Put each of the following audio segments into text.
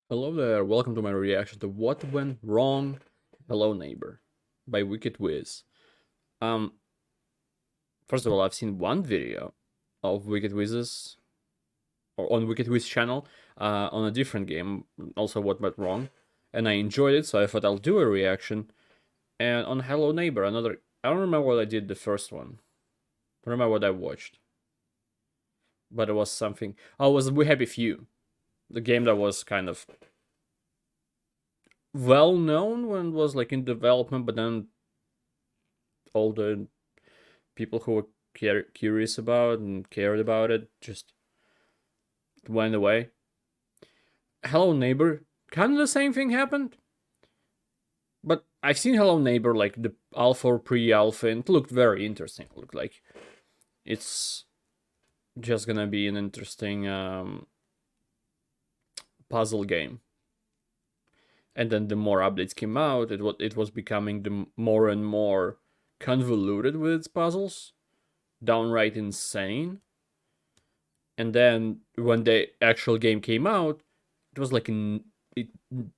Hello there, welcome to my reaction to What Went Wrong, Hello Neighbor by Wicked Wiz. Um, First of all, I've seen one video of Wicked Wiz's, or on Wicked Wiz channel, on a different game, also What Went Wrong, and I enjoyed it, so I thought I'll do a reaction. And on Hello Neighbor, I don't remember what I did the first one. I don't remember what I watched. But it was something, oh, it was We Happy Few. The game that was kind of well known when it was like in development, but then all the people who were curious about and cared about it just went away. Hello Neighbor, kind of the same thing happened, but I've seen Hello Neighbor like the alpha or pre-alpha, and it looked very interesting. It looked like it's just gonna be an interesting puzzle game. And then the more updates came out, it was becoming the more and more convoluted with its puzzles, downright insane. And then when the actual game came out, it was like it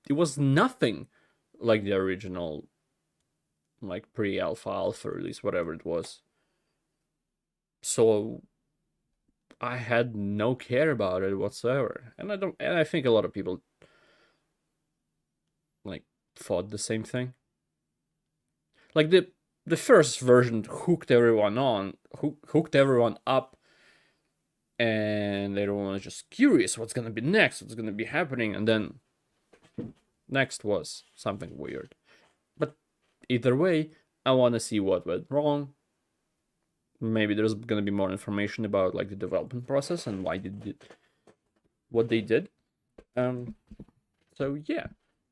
was nothing like the original, like pre-alpha release, whatever it was. So I had no care about it whatsoever, and I think a lot of people like thought the same thing. Like the first version hooked everyone hooked everyone up, and everyone was just curious what's gonna be next, what's gonna be happening, and then next was something weird. But either way, I want to see what went wrong. Maybe there's gonna be more information about like the development process and why they did what they did. Um, so yeah,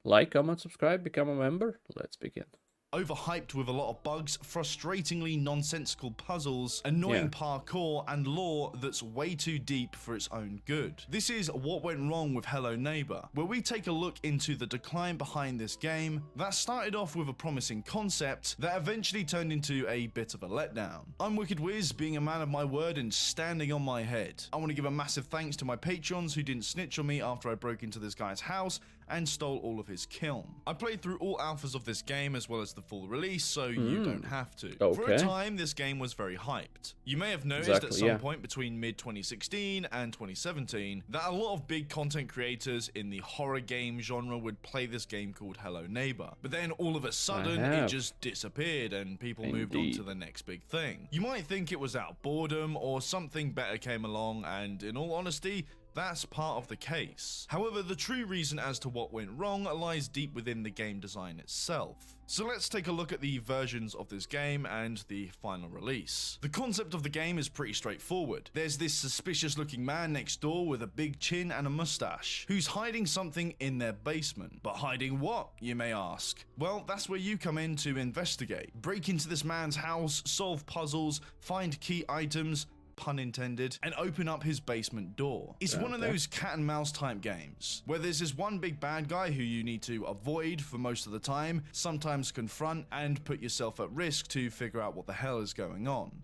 like, comment, subscribe, become a member. Let's begin. Overhyped with a lot of bugs, frustratingly nonsensical puzzles, annoying Yeah. parkour, and lore that's way too deep for its own good. This is What Went Wrong with Hello Neighbor, where we take a look into the decline behind this game that started off with a promising concept that eventually turned into a bit of a letdown. I'm Wicked Wiz, being a man of my word and standing on my head. I want to give a massive thanks to my patrons who didn't snitch on me after I broke into this guy's house and stole all of his kiln. I played through all alphas of this game as well as the full release, so you don't have to. For a Okay. time, this game was very hyped. You may have noticed Exactly, at some yeah. point between mid-2016 and 2017 that a lot of big content creators in the horror game genre would play this game called Hello Neighbor. But then all of a sudden, it have. just disappeared and people moved on to Indeed. the next big thing. You might think it was out of boredom or something better came along, and in all honesty, that's part of the case. However, the true reason as to what went wrong lies deep within the game design itself. So let's take a look at the versions of this game and the final release. The concept of the game is pretty straightforward. There's this suspicious looking man next door with a big chin and a mustache, who's hiding something in their basement. But hiding what, you may ask? Well, that's where you come in to investigate. Break into this man's house, solve puzzles, find key items, pun intended, and open up his basement door. It's one of those cat and mouse type games, where there's this one big bad guy who you need to avoid for most of the time, sometimes confront, and put yourself at risk to figure out what the hell is going on.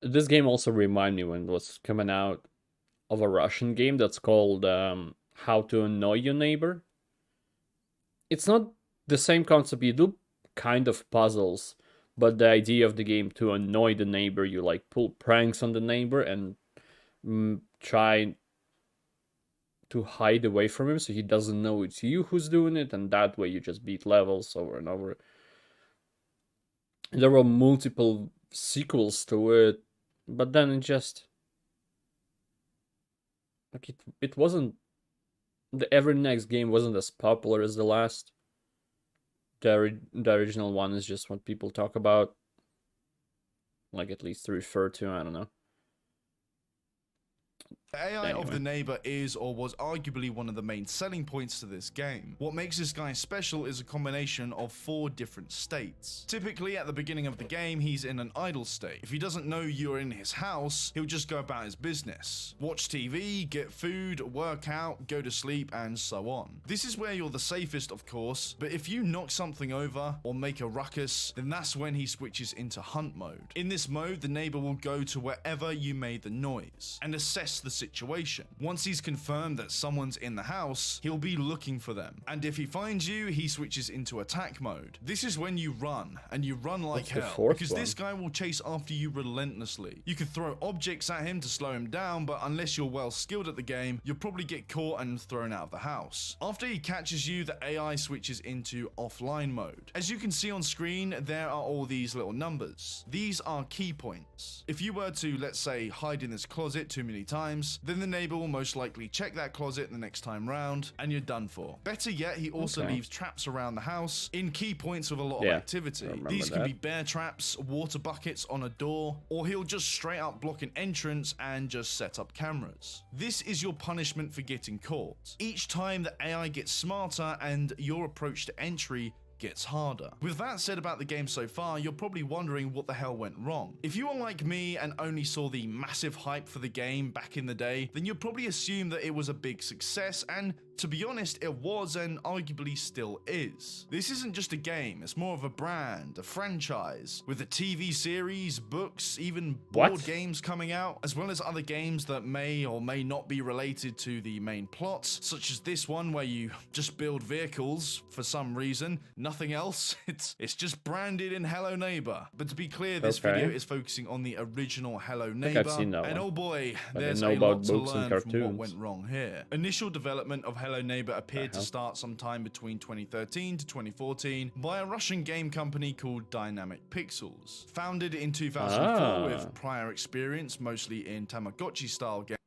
This game also reminded me when it was coming out of a Russian game that's called How to Annoy Your Neighbor. It's not the same concept. You do kind of puzzles, but the idea of the game to annoy the neighbor, you like pull pranks on the neighbor and try to hide away from him so he doesn't know it's you who's doing it, and that way you just beat levels over and over. There were multiple sequels to it, but then it just like it wasn't the every next game wasn't as popular as the last. The original one is just what people talk about, like at least to refer to. I don't know. The AI of Anyway. the neighbor is or was arguably one of the main selling points to this game. What makes this guy special is a combination of 4 different states. Typically at the beginning of the game, he's in an idle state. If he doesn't know you're in his house, he'll just go about his business. Watch TV, get food, work out, go to sleep, and so on. This is where you're the safest, of course, but if you knock something over or make a ruckus, then that's when he switches into hunt mode. In this mode, the neighbor will go to wherever you made the noise and assess the situation. Once he's confirmed that someone's in the house, he'll be looking for them. And if he finds you, he switches into attack mode. This is when you run, and you run like hell, because this guy will chase after you relentlessly. You could throw objects at him to slow him down, but unless you're well skilled at the game, you'll probably get caught and thrown out of the house. After he catches you, the AI switches into offline mode. As you can see on screen, there are all these little numbers. These are key points. If you were to, let's say, hide in this closet too many times, then the neighbor will most likely check that closet the next time round, and you're done for. Better yet, he also leaves traps around the house in key points with a lot of activity. These can be bear traps, water buckets on a door, or he'll just straight up block an entrance and just set up cameras. This is your punishment for getting caught. Each time the AI gets smarter and your approach to entry gets harder. With that said about the game so far, you're probably wondering what the hell went wrong. If you are like me and only saw the massive hype for the game back in the day, then you'd probably assume that it was a big success, and to be honest, it was and arguably still is. This isn't just a game, it's more of a brand, a franchise, with a TV series, books, even board games coming out, as well as other games that may or may not be related to the main plots, such as this one where you just build vehicles for some reason, nothing else. It's just branded in Hello Neighbor. But to be clear, this video is focusing on the original Hello Neighbor, and oh boy, there's a lot to learn from what went wrong here. Initial development of Hello Neighbor appeared to start sometime between 2013 to 2014 by a Russian game company called Dynamic Pixels. Founded in 2004 with prior experience mostly in Tamagotchi style games.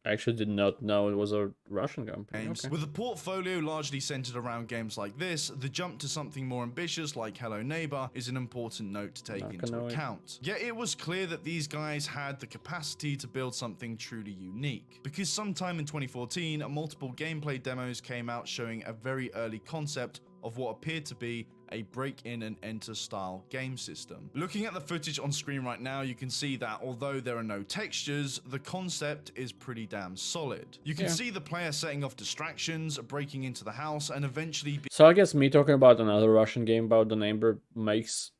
I actually did not know it was a Russian company. With a portfolio largely centered around games like this, the jump to something more ambitious like Hello Neighbor is an important note to take into account. Yet it was clear that these guys had the capacity to build something truly unique, because sometime in 2014, multiple gameplay demos came out showing a very early concept of what appeared to be a break-in and enter style game system. Looking at the footage on screen right now, you can see that although there are no textures, the concept is pretty damn solid. You can see the player setting off distractions, breaking into the house, and eventually So I guess me talking about another Russian game about the neighbor makes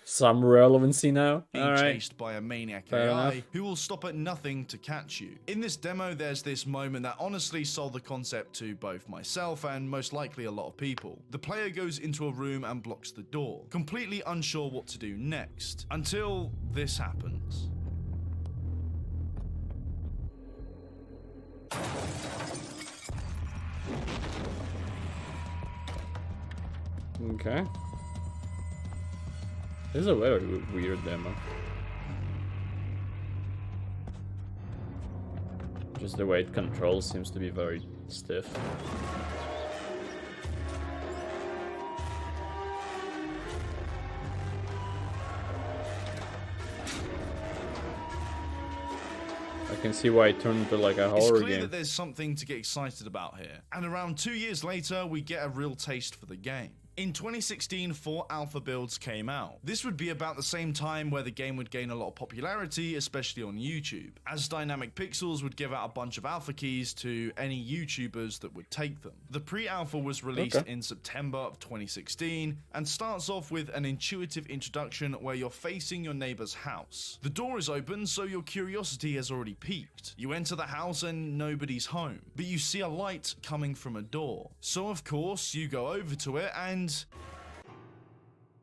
some relevancy now. Being chased by a maniac AI who will stop at nothing to catch you. In this demo, there's this moment that honestly sold the concept to both myself and most likely a lot of people. The player goes into a room and blocks the door, completely unsure what to do next, until this happens. Okay. This is a very weird demo. Just the way it controls seems to be very stiff. I can see why it turned into like a horror game. It's clear that there's something to get excited about here. And around 2 years later, we get a real taste for the game. In 2016, 4 alpha builds came out. This would be about the same time where the game would gain a lot of popularity, especially on YouTube, as Dynamic Pixels would give out a bunch of alpha keys to any YouTubers that would take them. The pre-alpha was released in September of 2016 and starts off with an intuitive introduction where you're facing your neighbor's house. The door is open, so your curiosity has already peaked. You enter the house and nobody's home, but you see a light coming from a door. So of course, you go over to it and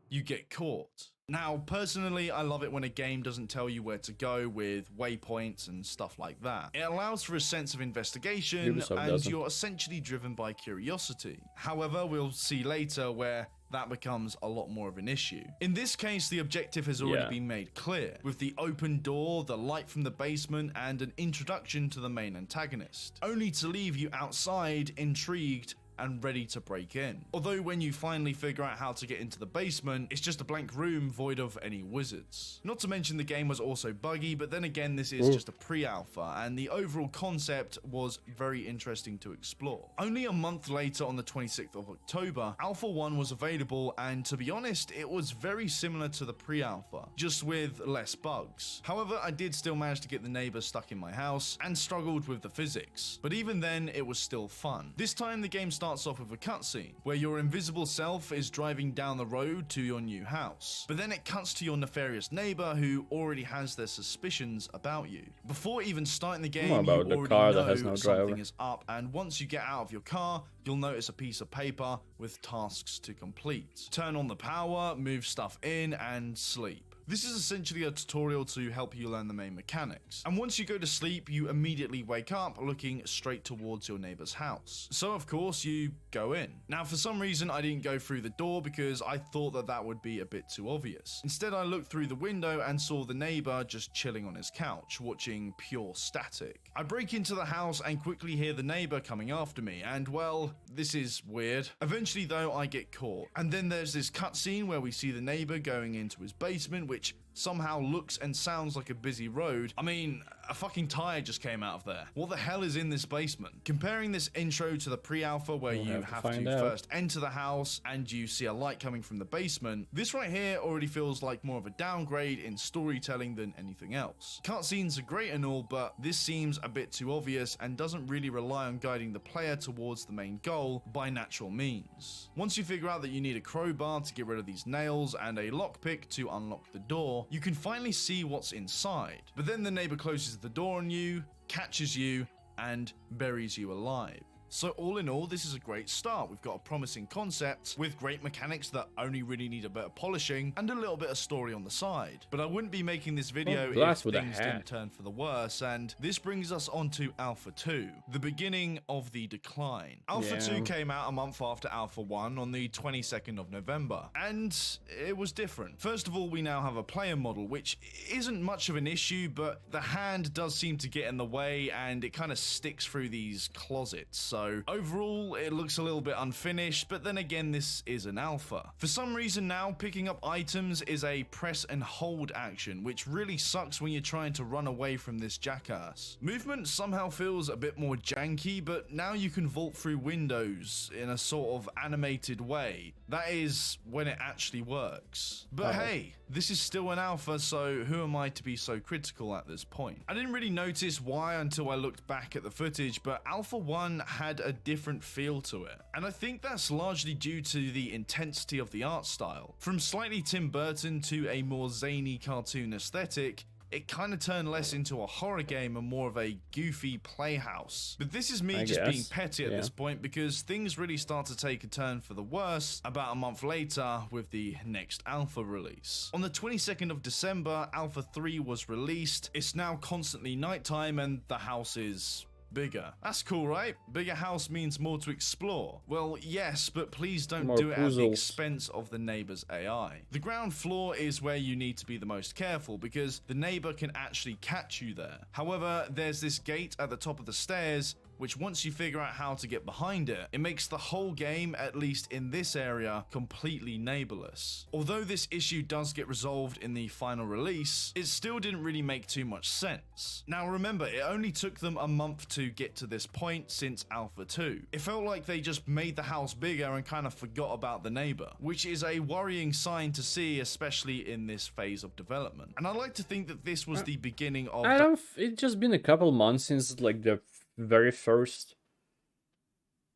you get caught. Now, personally, I love it when a game doesn't tell you where to go with waypoints and stuff like that. It allows for a sense of investigation, and you're essentially driven by curiosity. However, we'll see later where that becomes a lot more of an issue. In this case, the objective has already been made clear, with the open door, the light from the basement, and an introduction to the main antagonist, only to leave you outside, intrigued, and ready to break in. Although when you finally figure out how to get into the basement, it's just a blank room void of any wizards. Not to mention the game was also buggy, but then again this is just a pre-alpha, and the overall concept was very interesting to explore. Only a month later, on the 26th of October, Alpha 1 was available, and to be honest, it was very similar to the pre-alpha, just with less bugs. However, I did still manage to get the neighbor stuck in my house, and struggled with the physics. But even then, it was still fun. This time the game starts starts off with a cutscene where your invisible self is driving down the road to your new house. But then it cuts to your nefarious neighbor who already has their suspicions about you. Before even starting the game, you about the already car know that has no something driver. is up, and once you get out of your car, you'll notice a piece of paper with tasks to complete. Turn on the power, move stuff in, and sleep. This is essentially a tutorial to help you learn the main mechanics. And once you go to sleep, you immediately wake up looking straight towards your neighbor's house. So of course you go in. Now for some reason I didn't go through the door because I thought that that would be a bit too obvious. Instead I looked through the window and saw the neighbor just chilling on his couch, watching pure static. I break into the house and quickly hear the neighbor coming after me, and well, this is weird. Eventually though I get caught. And then there's this cutscene where we see the neighbor going into his basement, which somehow looks and sounds like a busy road. I mean, a fucking tire just came out of there. What the hell is in this basement? Comparing this intro to the pre-alpha where you have to first enter the house and you see a light coming from the basement, this right here already feels like more of a downgrade in storytelling than anything else. Cutscenes are great and all, but this seems a bit too obvious and doesn't really rely on guiding the player towards the main goal by natural means. Once you figure out that you need a crowbar to get rid of these nails and a lockpick to unlock the door, you can finally see what's inside. But then the neighbor closes the door on you, catches you, and buries you alive. So all in all, this is a great start. We've got a promising concept with great mechanics that only really need a bit of polishing and a little bit of story on the side. But I wouldn't be making this video if things didn't turn for the worse, and this brings us on to Alpha 2, the beginning of the decline. Alpha 2 came out a month after Alpha 1 on the 22nd of November, and it was different. First of all, we now have a player model, which isn't much of an issue, but the hand does seem to get in the way and it kind of sticks through these closets. So overall, it looks a little bit unfinished, but then again, this is an alpha. For some reason now, picking up items is a press and hold action, which really sucks when you're trying to run away from this jackass. Movement somehow feels a bit more janky, but now you can vault through windows in a sort of animated way. That is when it actually works. But hey, this is still an alpha, so who am I to be so critical at this point? I didn't really notice why until I looked back at the footage, but Alpha 1 had a different feel to it. And I think that's largely due to the intensity of the art style. From slightly Tim Burton to a more zany cartoon aesthetic, it kind of turned less into a horror game and more of a goofy playhouse. But this is me just being petty at this point, because things really start to take a turn for the worse about a month later with the next alpha release. On the 22nd of December, Alpha 3 was released. It's now constantly nighttime and the house is bigger. That's cool, right? Bigger house means more to explore. Well, yes, but please don't do it at the expense of the neighbor's AI. The ground floor is where you need to be the most careful because the neighbor can actually catch you there. However, there's this gate at the top of the stairs, which once you figure out how to get behind it, it makes the whole game, at least in this area, completely neighborless. Although this issue does get resolved in the final release, it still didn't really make too much sense. Now remember, it only took them a month to get to this point since Alpha 2. It felt like they just made the house bigger and kind of forgot about the neighbor, which is a worrying sign to see, especially in this phase of development. And I like to think that this was the beginning of... It's just been a couple months since like the very first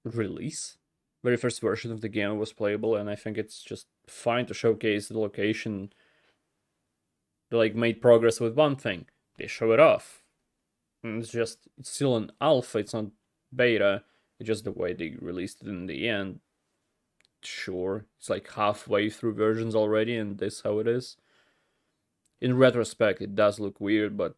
release, very first version of the game was playable, and I think it's just fine to showcase the location. They like made progress with one thing, they show it off. And it's still an alpha, it's not beta, it's just the way they released it in the end. Sure, it's like halfway through versions already, and this is how it is. In retrospect, it does look weird, but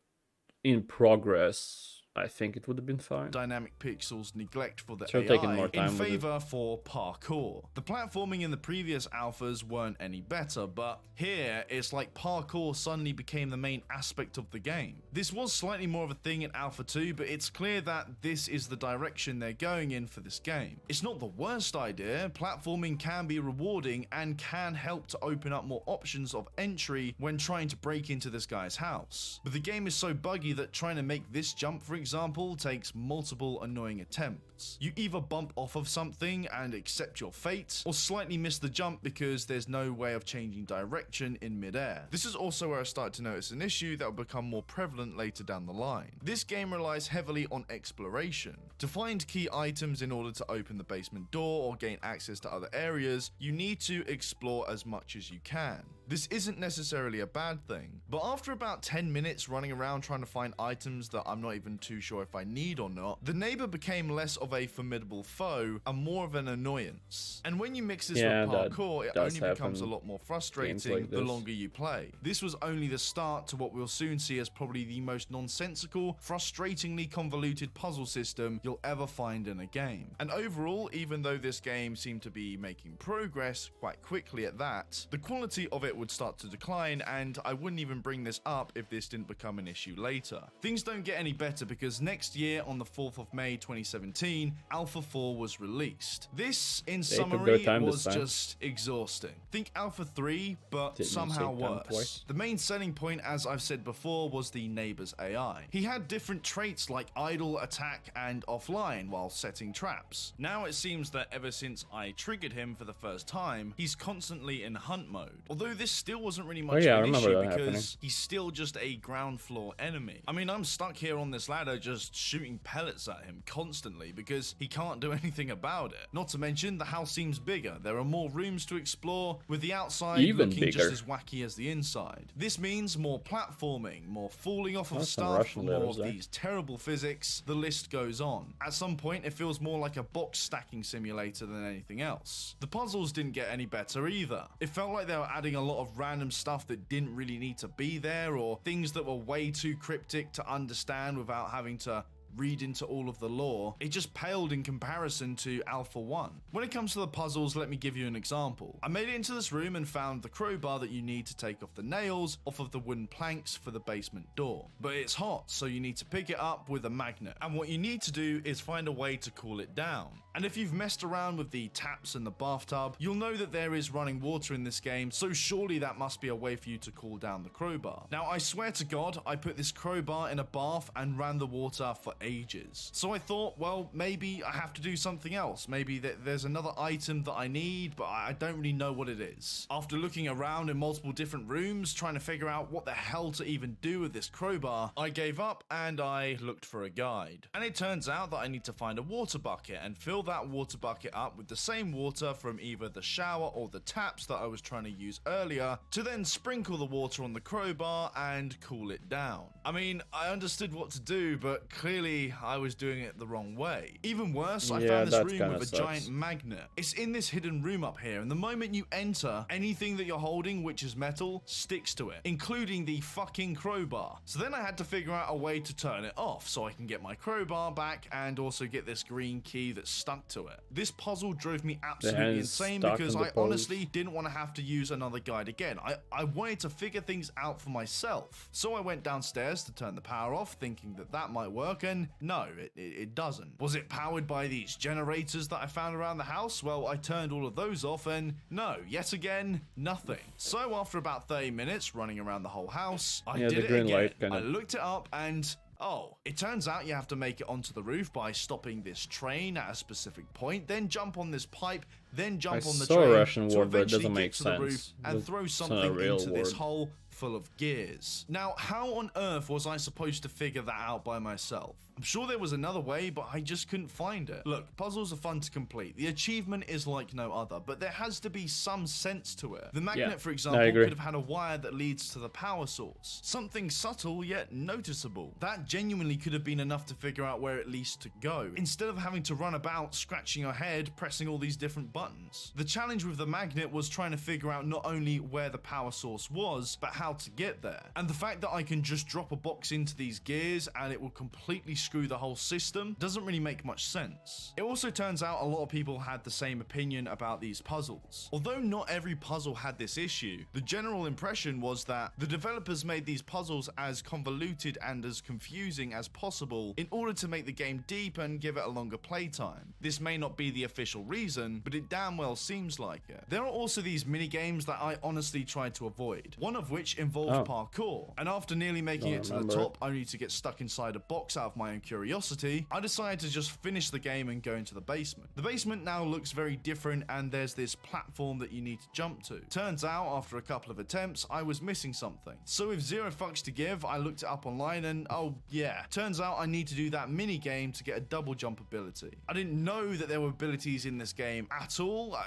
in progress, I think it would have been fine. Dynamic pixels neglect for the AI in favor for parkour. The platforming in the previous alphas weren't any better, but here it's like parkour suddenly became the main aspect of the game. This was slightly more of a thing in Alpha 2, but it's clear that this is the direction they're going in for this game. It's not the worst idea. Platforming can be rewarding and can help to open up more options of entry when trying to break into this guy's house. But the game is so buggy that trying to make this jump, for example, example, takes multiple annoying attempts. You either bump off of something and accept your fate, or slightly miss the jump because there's no way of changing direction in midair. This is also where I started to notice an issue that will become more prevalent later down the line. This game relies heavily on exploration. To find key items in order to open the basement door or gain access to other areas, you need to explore as much as you can. This isn't necessarily a bad thing, but after about 10 minutes running around trying to find items that I'm not even too sure if I need or not, the neighbor became less of a formidable foe and more of an annoyance. And when you mix this with parkour, it only becomes a lot more frustrating the longer you play. This was only the start to what we'll soon see as probably the most nonsensical, frustratingly convoluted puzzle system you'll ever find in a game. And overall, even though this game seemed to be making progress quite quickly at that, the quality of it would start to decline, and I wouldn't even bring this up if this didn't become an issue later. Things don't get any better because next year on the 4th of May 2017, Alpha 4 was released. This, in summary, was just exhausting. Think Alpha 3, but somehow worse. The main selling point, as I've said before, was the neighbor's AI. He had different traits like idle, attack, and offline while setting traps. Now it seems that ever since I triggered him for the first time, he's constantly in hunt mode. Although this still wasn't really much of an issue because he's still just a ground floor enemy. I mean, I'm stuck here on this ladder just shooting pellets at him constantly because he can't do anything about it. Not to mention, the house seems bigger. There are more rooms to explore, with the outside looking just as wacky as the inside. This means more platforming, more falling off of stuff, more of these terrible physics, the list goes on. At some point, it feels more like a box stacking simulator than anything else. The puzzles didn't get any better either. It felt like they were adding a lot of random stuff that didn't really need to be there, or things that were way too cryptic to understand without having to read into all of the lore. It just paled in comparison to Alpha 1. When it comes to the puzzles, let me give you an example. I made it into this room and found the crowbar that you need to take off the nails off of the wooden planks for the basement door. But it's hot, so you need to pick it up with a magnet. And what you need to do is find a way to cool it down. And if you've messed around with the taps and the bathtub, you'll know that there is running water in this game, so surely that must be a way for you to cool down the crowbar. Now, I swear to God, I put this crowbar in a bath and ran the water for ages. So I thought, well, maybe I have to do something else. Maybe there's another item that I need, but I don't really know what it is. After looking around in multiple different rooms, trying to figure out what the hell to even do with this crowbar, I gave up and I looked for a guide. And it turns out that I need to find a water bucket and fill that water bucket up with the same water from either the shower or the taps that I was trying to use earlier, to then sprinkle the water on the crowbar and cool it down. I mean, I understood what to do, but clearly I was doing it the wrong way. Even worse, I found this room with a giant magnet. It's in this hidden room up here, and the moment you enter, anything that you're holding which is metal sticks to it, including the fucking crowbar. So then I had to figure out a way to turn it off so I can get my crowbar back and also get this green key that's stuck to it. This puzzle drove me absolutely insane because I honestly didn't want to have to use another guide again. I wanted to figure things out for myself. So I went downstairs to turn the power off, thinking that that might work, and no, it doesn't. Was it powered by these generators that I found around the house? Well, I turned all of those off, and no, yet again, nothing. So after about 30 minutes running around the whole house, I did it again. I looked it up and oh, it turns out you have to make it onto the roof by stopping this train at a specific point, then jump on this pipe, then jump on the train to eventually get to the roof and throw something into this hole full of gears. Now, how on earth was I supposed to figure that out by myself? I'm sure there was another way, but I just couldn't find it. Look, puzzles are fun to complete. The achievement is like no other, but there has to be some sense to it. The magnet, for example, could have had a wire that leads to the power source. Something subtle yet noticeable. That genuinely could have been enough to figure out where it leads to go, instead of having to run about scratching your head, pressing all these different buttons. The challenge with the magnet was trying to figure out not only where the power source was, but how to get there. And the fact that I can just drop a box into these gears and it will completely screw the whole system doesn't really make much sense. It also turns out a lot of people had the same opinion about these puzzles. Although not every puzzle had this issue, the general impression was that the developers made these puzzles as convoluted and as confusing as possible in order to make the game deep and give it a longer playtime. This may not be the official reason, but it damn well seems like it. There are also these mini games that I honestly tried to avoid, one of which which involved parkour. And after nearly making it to the top, only to get stuck inside a box out of my own curiosity, I decided to just finish the game and go into the basement. The basement now looks very different, and there's this platform that you need to jump to. Turns out, after a couple of attempts, I was missing something. So with zero fucks to give, I looked it up online and oh yeah, turns out I need to do that mini game to get a double jump ability. I didn't know that there were abilities in this game at all.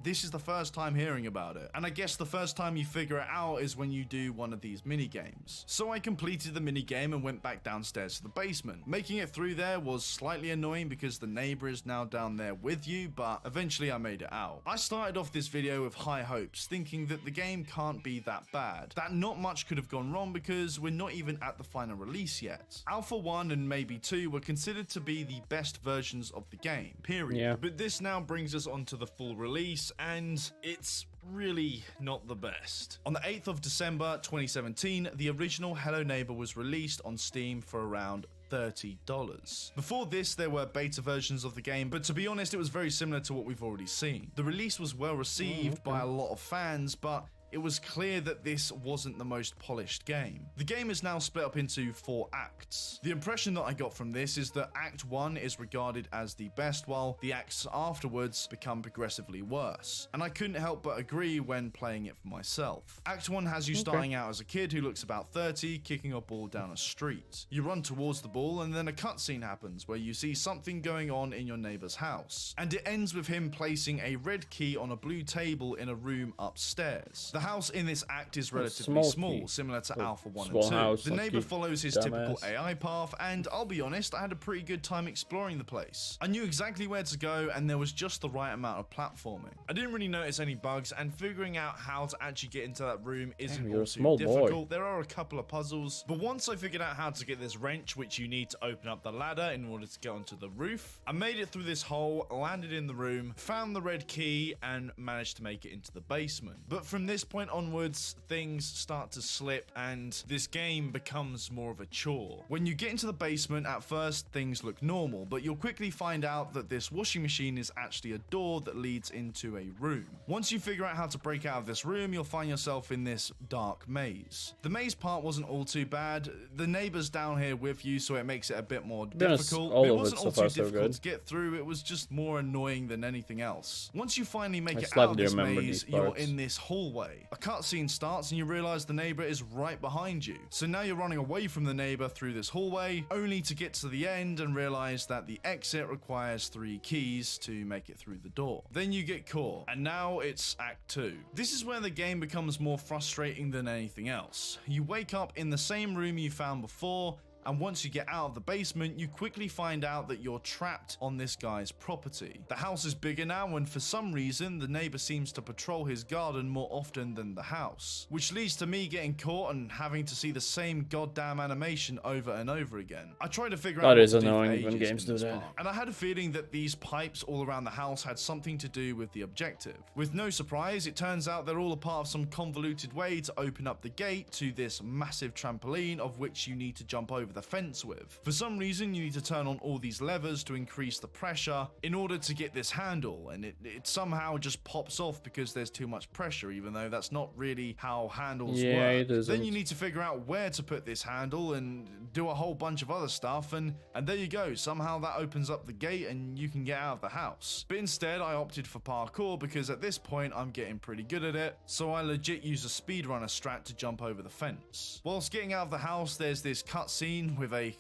This is the first time hearing about it. And I guess the first time you figure it out is when you do one of these mini games. So I completed the mini game and went back downstairs to the basement. Making it through there was slightly annoying because the neighbor is now down there with you, but eventually I made it out. I started off this video with high hopes, thinking that the game can't be that bad, that not much could have gone wrong because we're not even at the final release yet. Alpha 1 and maybe 2 were considered to be the best versions of the game, period. Yeah. But this now brings us on to the full release, and it's really not the best. On the 8th of December 2017, the original Hello Neighbor was released on Steam for around $30. Before this, there were beta versions of the game, but to be honest, it was very similar to what we've already seen. The release was well received by a lot of fans, but it was clear that this wasn't the most polished game. The game is now split up into 4 acts. The impression that I got from this is that Act 1 is regarded as the best, while the acts afterwards become progressively worse. And I couldn't help but agree when playing it for myself. Act 1 has you starting out as a kid who looks about 30, kicking a ball down a street. You run towards the ball, and then a cutscene happens where you see something going on in your neighbor's house. And it ends with him placing a red key on a blue table in a room upstairs. The house in this act is relatively small, similar to Alpha 1 and 2. The neighbor follows his typical AI path, and I'll be honest, I had a pretty good time exploring the place. I knew exactly where to go, and there was just the right amount of platforming. I didn't really notice any bugs, and figuring out how to actually get into that room isn't all too difficult. There are a couple of puzzles, but once I figured out how to get this wrench, which you need to open up the ladder in order to get onto the roof, I made it through this hole, landed in the room, found the red key, and managed to make it into the basement. But from this point onwards, things start to slip and this game becomes more of a chore. When you get into the basement, at first things look normal, but you'll quickly find out that this washing machine is actually a door that leads into a room. Once you figure out how to break out of this room, you'll find yourself in this dark maze. The maze part wasn't all too bad. The neighbor's down here with you, so it makes it a bit more difficult. But it wasn't all too difficult to get through. It was just more annoying than anything else. Once you finally make it out of this maze, you're in this hallway. A cutscene starts and you realize the neighbor is right behind you. So now you're running away from the neighbor through this hallway, only to get to the end and realize that the exit requires 3 keys to make it through the door. Then you get caught, and now it's Act 2. This is where the game becomes more frustrating than anything else. You wake up in the same room you found before, and once you get out of the basement, you quickly find out that you're trapped on this guy's property. The house is bigger now, and for some reason, the neighbor seems to patrol his garden more often than the house, which leads to me getting caught and having to see the same goddamn animation over and over again. I tried to figure out that is annoying when games do that. And I had a feeling that these pipes all around the house had something to do with the objective. With no surprise, it turns out they're all a part of some convoluted way to open up the gate to this massive trampoline of which you need to jump over the fence with. For some reason, you need to turn on all these levers to increase the pressure in order to get this handle, and it somehow just pops off because there's too much pressure, even though that's not really how handles work. Then you need to figure out where to put this handle and do a whole bunch of other stuff, and there you go. Somehow that opens up the gate and you can get out of the house. But instead, I opted for parkour because at this point, I'm getting pretty good at it, so I legit use a speedrunner strat to jump over the fence. Whilst getting out of the house, there's this cutscene with a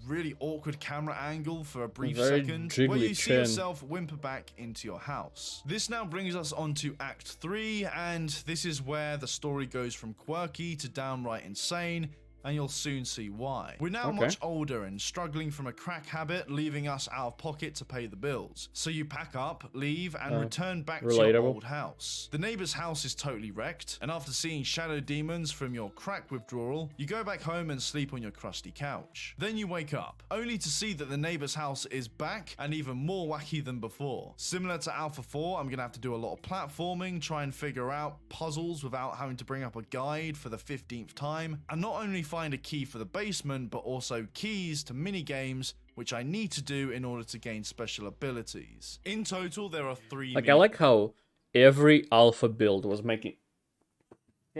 really awkward camera angle for a brief second, where you see yourself whimper back into your house. This now brings us on to Act 3, and this is where the story goes from quirky to downright insane, and you'll soon see why. We're now much older and struggling from a crack habit, leaving us out of pocket to pay the bills. So you pack up, leave, and return back to your old house. The neighbor's house is totally wrecked, and after seeing shadow demons from your crack withdrawal, you go back home and sleep on your crusty couch. Then you wake up, only to see that the neighbor's house is back and even more wacky than before. Similar to Alpha 4, I'm gonna have to do a lot of platforming, try and figure out puzzles without having to bring up a guide for the 15th time, and not only find a key for the basement, but also keys to mini games, which I need to do in order to gain special abilities. In total, there are 3. I like how every alpha build was making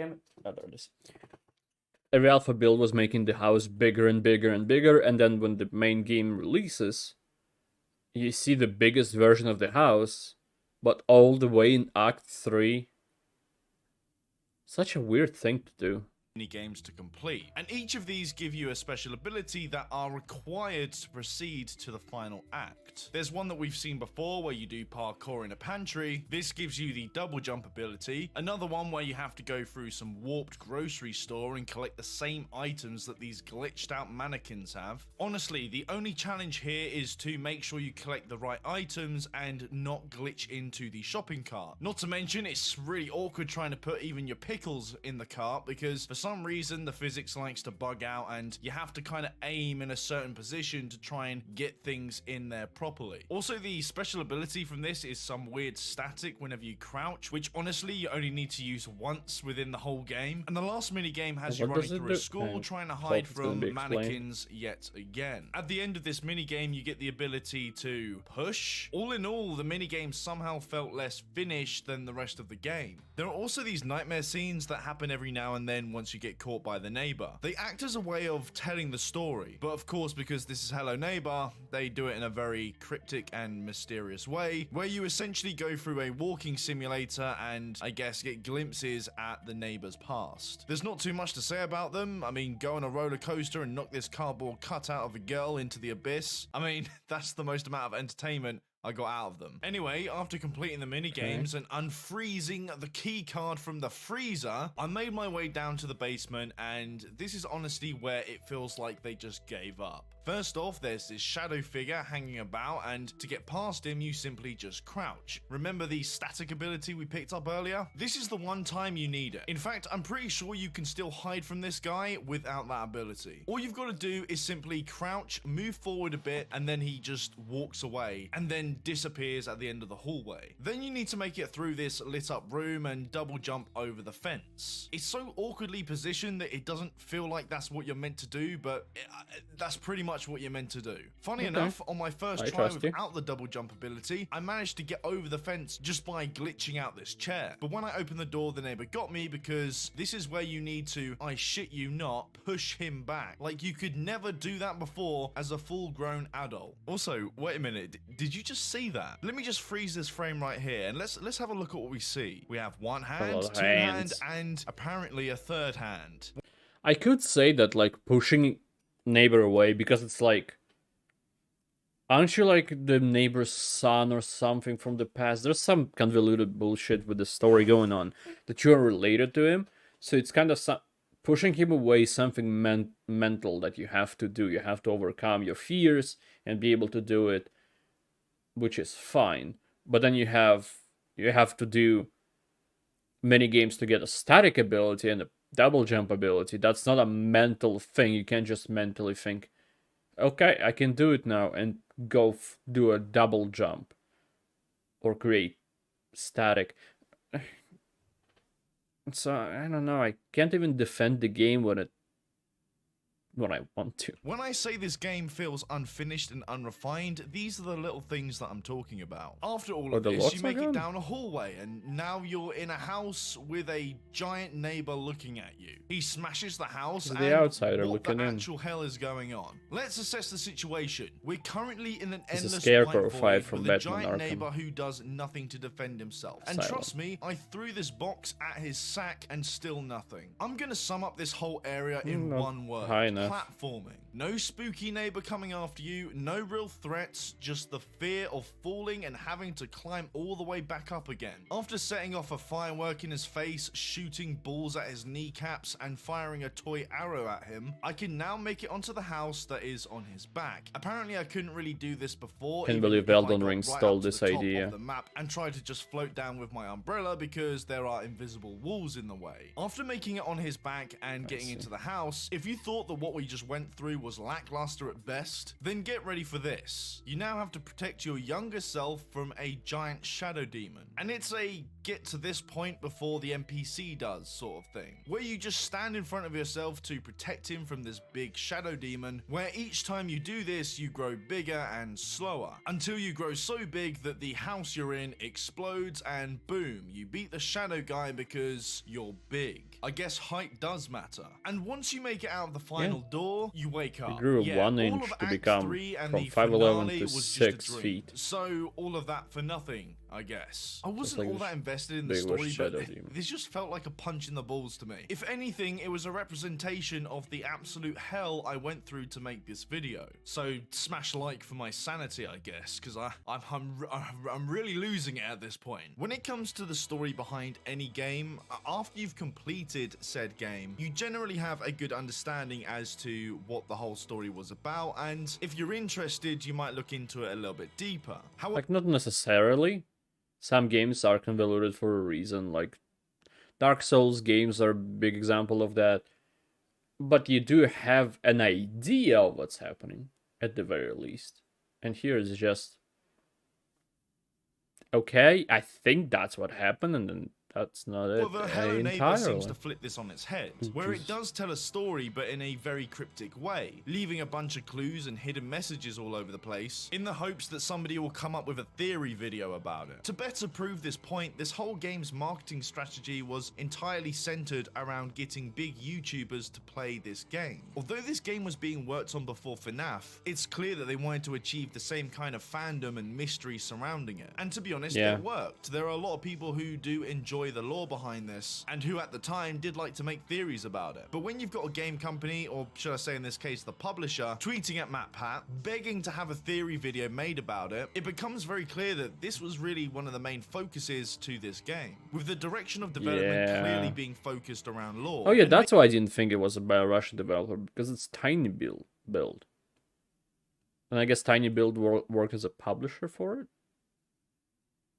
Damn it. Oh, there it is. Every alpha build was making the house bigger and bigger and bigger, and then when the main game releases, you see the biggest version of the house, but all the way in Act 3. Such a weird thing to do. Games to complete, and each of these give you a special ability that are required to proceed to the final act. There's one that we've seen before where you do parkour in a pantry. This gives you the double jump ability. Another one where you have to go through some warped grocery store and collect the same items that these glitched out mannequins have. Honestly, the only challenge here is to make sure you collect the right items and not glitch into the shopping cart. Not to mention, it's really awkward trying to put even your pickles in the cart because for some reason the physics likes to bug out and you have to kind of aim in a certain position to try and get things in there properly. Also, the special ability from this is some weird static whenever you crouch, which honestly you only need to use once within the whole game. And the last mini game has you running through a school trying to hide from mannequins yet again. At the end of this mini game you get the ability to push. All in all, the mini game somehow felt less finished than the rest of the game. There are also these nightmare scenes that happen every now and then once you get caught by the neighbor. They act as a way of telling the story, but of course, because this is Hello Neighbor, they do it in a very cryptic and mysterious way, where you essentially go through a walking simulator and I guess get glimpses at the neighbor's past. There's not too much to say about them. I mean, go on a roller coaster and knock this cardboard cutout of a girl into the abyss. I mean, that's the most amount of entertainment I got out of them. Anyway, after completing the mini games and unfreezing the key card from the freezer, I made my way down to the basement, and this is honestly where it feels like they just gave up. First off, there's this shadow figure hanging about, and to get past him, you simply just crouch. Remember the static ability we picked up earlier? This is the one time you need it. In fact, I'm pretty sure you can still hide from this guy without that ability. All you've got to do is simply crouch, move forward a bit, and then he just walks away, and then disappears at the end of the hallway. Then you need to make it through this lit up room and double jump over the fence. It's so awkwardly positioned that it doesn't feel like that's what you're meant to do, but that's pretty much what you're meant to do. Funny enough, on my first try without the double jump ability, I managed to get over the fence just by glitching out this chair. But when I opened the door, the neighbor got me because this is where you need to, I shit you not, push him back. Like, you could never do that before as a full-grown adult. Also, wait a minute, did you just see that? Let me just freeze this frame right here and let's have a look at what we see. We have one hand, two hands, and apparently a third hand. I could say that, like, pushing neighbor away, because it's like, aren't you like the neighbor's son or something from the past? There's some convoluted bullshit with the story going on that you're related to him, so it's kind of pushing him away, something mental that you have to do. You have to overcome your fears and be able to do it, which is fine. But then you have to do many games to get a static ability and a double jump ability. That's not a mental thing. You can't just mentally think, okay, I can do it now, and go do a double jump or create static. So I don't know, I can't even defend the game when I want to. When I say this game feels unfinished and unrefined, these are the little things that I'm talking about. After all of this, you make it down a hallway, and now you're in a house with a giant neighbor looking at you. He smashes the house, and the outsider what looking the in. actual hell is going on? Let's assess the situation. We're currently in an endless Scarecrow white fight void from with a Batman giant Arkham. neighbor who does nothing to defend himself. And trust me, I threw this box at his sack and still nothing. I'm gonna sum up this whole area in one word. Platforming. No spooky neighbor coming after you, no real threats, just the fear of falling and having to climb all the way back up again. After setting off a firework in his face, shooting balls at his kneecaps, and firing a toy arrow at him, I can now make it onto the house that is on his back. Apparently I couldn't really do this before. Can't believe Elden Ring stole this idea. Of the map and tried to just float down with my umbrella because there are invisible walls in the way. After making it on his back and getting into the house, if you thought that what what we just went through was lackluster at best, then get ready for this. You now have to protect your younger self from a giant shadow demon. And it's a get to this point before the NPC does sort of thing, where you just stand in front of yourself to protect him from this big shadow demon, where each time you do this, you grow bigger and slower, until you grow so big that the house you're in explodes and boom, you beat the shadow guy because you're big. I guess height does matter. And once you make it out of the final door, you wake up. It grew 1 inch to become from 5'11" to 6 feet. So all of that for nothing, I guess. I wasn't all that invested in the story, but this just felt like a punch in the balls to me. If anything, it was a representation of the absolute hell I went through to make this video. So smash like for my sanity, I guess, because I'm really losing it at this point. When it comes to the story behind any game, after you've completed said game, you generally have a good understanding as to what the whole story was about, and if you're interested, you might look into it a little bit deeper. Like, not necessarily. Some games are convoluted for a reason, like Dark Souls games are a big example of that. But you do have an idea of what's happening, at the very least. And here is just, okay, I think that's what happened, and then that's not it. Well, the Hello Neighbor seems to flip this on its head, where it does tell a story, but in a very cryptic way, leaving a bunch of clues and hidden messages all over the place, in the hopes that somebody will come up with a theory video about it. To better prove this point, this whole game's marketing strategy was entirely centered around getting big YouTubers to play this game. Although this game was being worked on before FNAF, it's clear that they wanted to achieve the same kind of fandom and mystery surrounding it. And to be honest, it worked. There are a lot of people who do enjoy the lore behind this, and who at the time did like to make theories about it. But when you've got a game company, or should I say in this case the publisher, tweeting at MatPat, begging to have a theory video made about it, it becomes very clear that this was really one of the main focuses to this game, with the direction of development clearly being focused around lore. Oh yeah, that's why I didn't think it was a Belarusian developer, because it's Tiny Build. And I guess Tiny Build worked as a publisher for it?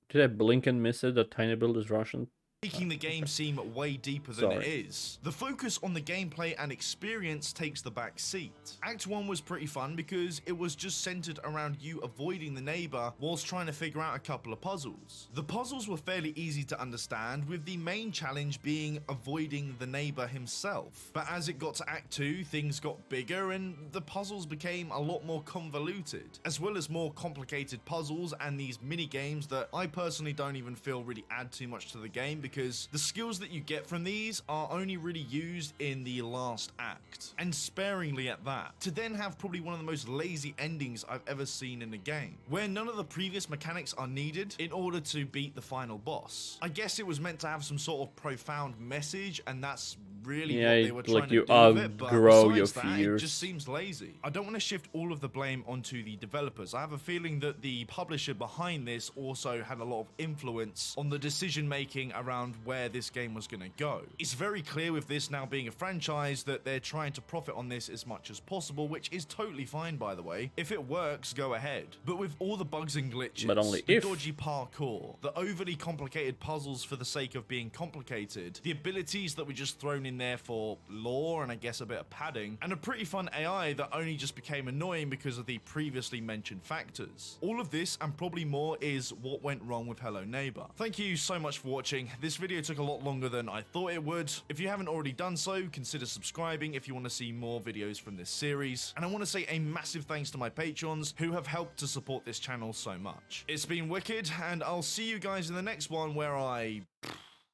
Did I blink and miss it that Tiny Build is Russian? Making the game seem way deeper than it is. The focus on the gameplay and experience takes the back seat. Act 1 was pretty fun because it was just centered around you avoiding the neighbor whilst trying to figure out a couple of puzzles. The puzzles were fairly easy to understand, with the main challenge being avoiding the neighbor himself. But as it got to Act 2, things got bigger and the puzzles became a lot more convoluted, as well as more complicated puzzles and these mini games that I personally don't even feel really add too much to the game, because the skills that you get from these are only really used in the last act, and sparingly at that, to then have probably one of the most lazy endings I've ever seen in a game, where none of the previous mechanics are needed in order to beat the final boss. I guess it was meant to have some sort of profound message, and that's really what they were trying to do with it, but besides that, it just seems lazy. I don't want to shift all of the blame onto the developers. I have a feeling that the publisher behind this also had a lot of influence on the decision making around where this game was going to go. It's very clear with this now being a franchise that they're trying to profit on this as much as possible, which is totally fine, by the way. If it works, go ahead. But with all the bugs and glitches, the dodgy parkour, the overly complicated puzzles for the sake of being complicated, the abilities that were just thrown in there for lore and I guess a bit of padding, and a pretty fun AI that only just became annoying because of the previously mentioned factors. All of this and probably more is what went wrong with Hello Neighbor. Thank you so much for watching. This video took a lot longer than I thought it would. If you haven't already done so, consider subscribing if you want to see more videos from this series. And I want to say a massive thanks to my patrons who have helped to support this channel so much. It's been wicked, and I'll see you guys in the next one where I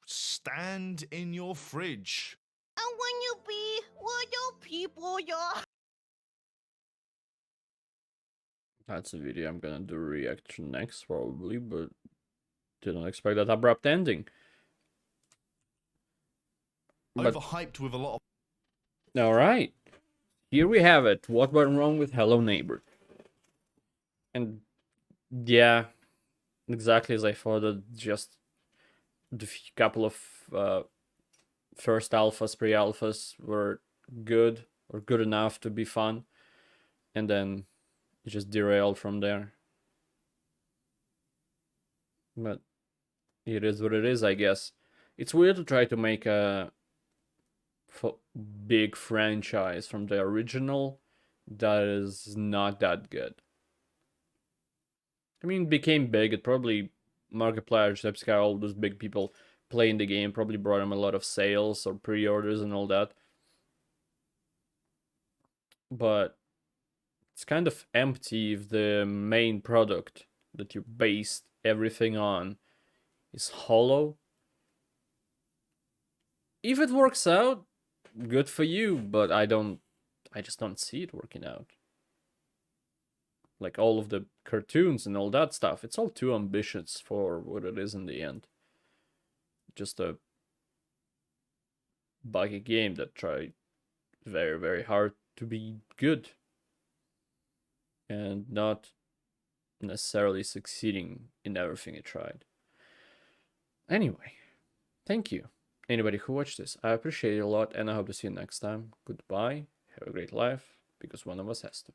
stand in your fridge. I want to be with the people, y'all. That's a video I'm gonna do a reaction next, probably, but didn't expect that abrupt ending. But overhyped with a lot of... Alright. Here we have it. What went wrong with Hello Neighbor? And yeah, exactly as I thought, that just the couple of first alphas, pre-alphas were good, or good enough to be fun, and then it just derailed from there. But it is what it is, I guess. It's weird to try to make a big franchise from the original that is not that good. I mean, it became big. It probably Markiplier, Zepsky, all those big people playing the game probably brought him a lot of sales or pre-orders and all that. But it's kind of empty if the main product that you based everything on is hollow. If it works out, good for you, but I just don't see it working out. Like all of the cartoons and all that stuff, it's all too ambitious for what it is in the end. Just a buggy game that tried very, very hard to be good and not necessarily succeeding in everything it tried. Anyway, thank you, anybody who watched this. I appreciate it a lot, and I hope to see you next time. Goodbye, have a great life, because one of us has to.